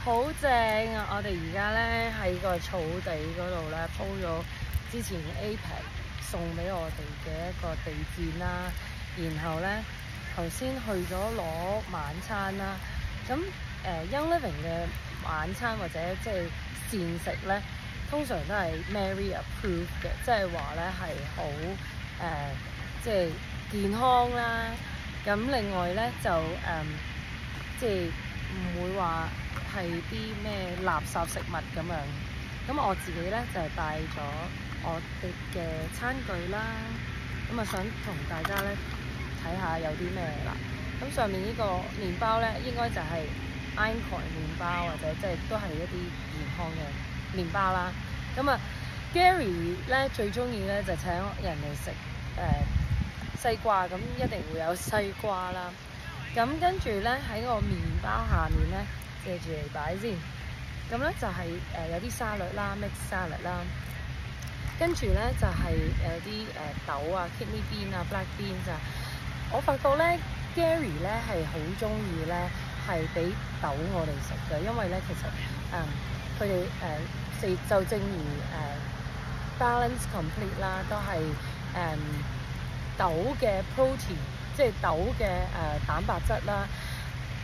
好正啊！我哋而家咧喺個草地嗰度咧鋪咗之前 APEC 送俾我哋嘅一個地墊啦，然後咧頭先去咗攞晚餐啦。咁Young Living 嘅晚餐或者即係膳食咧，通常都係 Mary approved 嘅，即係話咧係好即係健康啦。咁另外咧就即係唔會話係啲咩垃圾食物咁樣。咁我自己咧就係帶咗我哋嘅餐具啦。咁啊想同大家咧睇下有啲咩啦。咁上面呢個麵包咧應該就係 Einkorn 麵包，或者即係都係一啲健康嘅麵包啦。咁啊 Gary 咧最中意咧就請人哋食西瓜，咁一定會有西瓜啦。咁跟住咧喺個麵包下面咧借住嚟擺先。咁咧就係有啲沙律啦 ，mix salad 啦。跟住咧就係啲豆啊 kidney bean 啊 black beans 啊。我發覺咧 Gary 咧係好中意咧係俾豆我哋食嘅，因為咧其實佢哋就正如balance complete 啦，都係豆嘅 protein， 即係豆嘅蛋白質啦。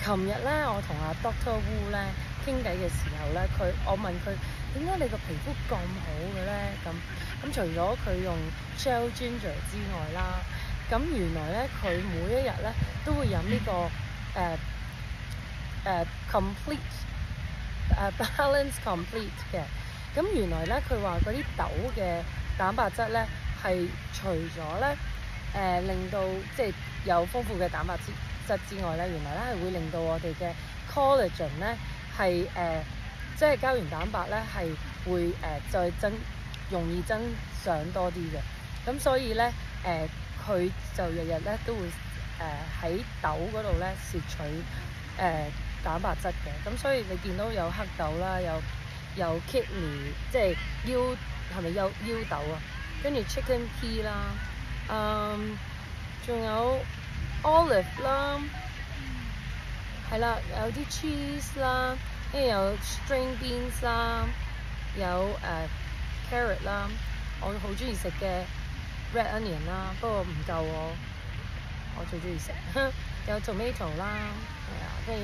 琴日咧我同阿 Dr. Wu 咧傾偈嘅時候咧，我問佢點解你個皮膚咁好嘅咧？咁除咗佢用 shell ginger 之外啦，咁原來咧佢每一日咧都會飲呢個complete balance complete 嘅。咁原來咧佢話嗰啲豆嘅蛋白質咧係除咗咧令到即係有豐富嘅蛋白質之外咧，原來咧係會令到我哋嘅 collagen 咧係即係膠原蛋白咧係會再容易增長多啲嘅。咁所以咧佢就日日咧都會喺豆嗰度咧攝取蛋白質嘅。咁所以你見到有黑豆啦，有 kidney 即係係咪腰豆啊？跟住 chicken pea 啦，仲有 olive 啦，係啦，有啲 cheese 啦，跟住有 string beans 啦，有carrot 啦，我好中意食嘅 red onion 啦，不過唔夠我最中意食。有 tomato 啦，係啊，跟住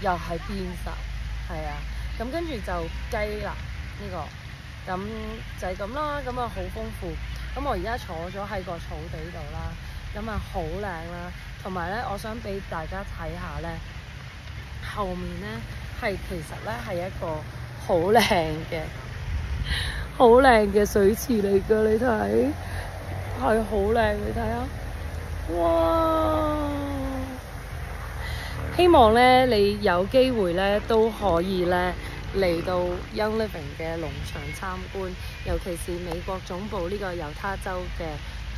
又係 beans 啊，係啊，咁跟住就雞啦呢個，咁就係咁啦，咁啊好豐富。咁我而家坐咗喺個草地度啦，咁啊好靚啦，同埋咧我想俾大家睇下咧，後面咧係其實咧係一個好靚嘅水池嚟㗎，你睇係好靚，你睇下，哇！希望咧你有機會咧都可以咧嚟到 Young Living 嘅農場參觀，尤其是美國總部呢個猶他州嘅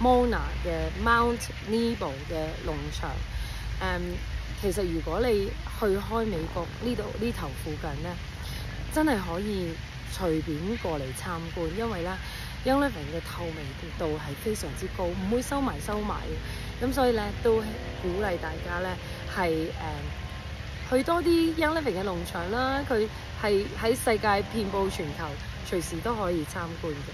Mona 嘅 Mount Nebo 嘅農場。其實如果你去開美國呢頭附近咧，真係可以隨便過嚟參觀，因為咧 Young Living 嘅透明度係非常之高，唔會收埋嘅。咁所以咧都鼓勵大家咧係去多啲 Young Living 嘅農場啦，佢係喺世界遍佈全球，隨時都可以參觀嘅。